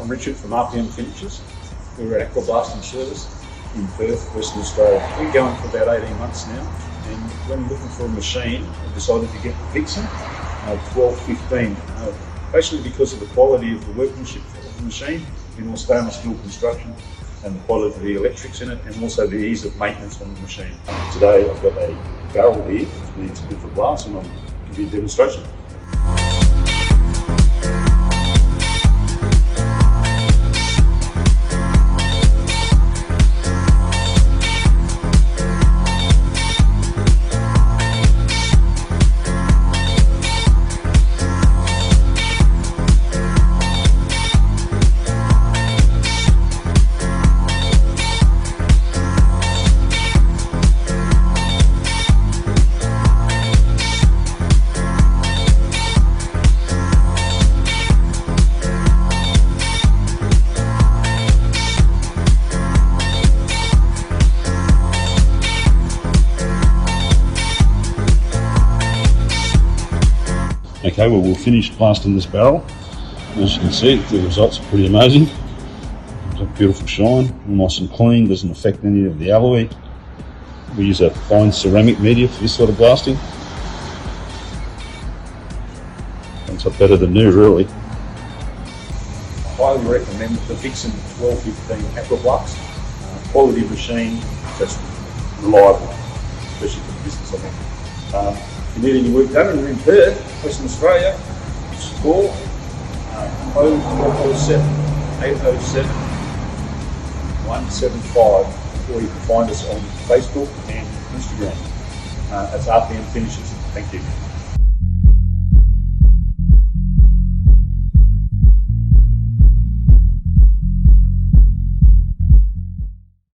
I'm Richard from RPM Finishes. We're at Aquablast in service in Perth, Western Australia. We're going for about 18 months now, and when looking for a machine, I decided to get the Vixen 1215, basically because of the quality of the workmanship of the machine, in all stainless steel construction, and the quality of the electrics in it, and also the ease of maintenance on the machine. Today I've got a barrel here, which needs a different glass, and I'll give you a demonstration. Okay, well, we'll finish blasting this barrel. As you can see, the results are pretty amazing. It's a beautiful shine, nice and clean, doesn't affect any of the alloy. We use a fine ceramic media for this sort of blasting. It's up better than new, really. I highly recommend the Vixen 1215 Aquablast. Quality machine, that's reliable, especially for the business, I think. If you need any work done and you're in Perth, Western Australia, just call 0407 807 175, or you can find us on Facebook and Instagram. That's RPM Finishes. Thank you.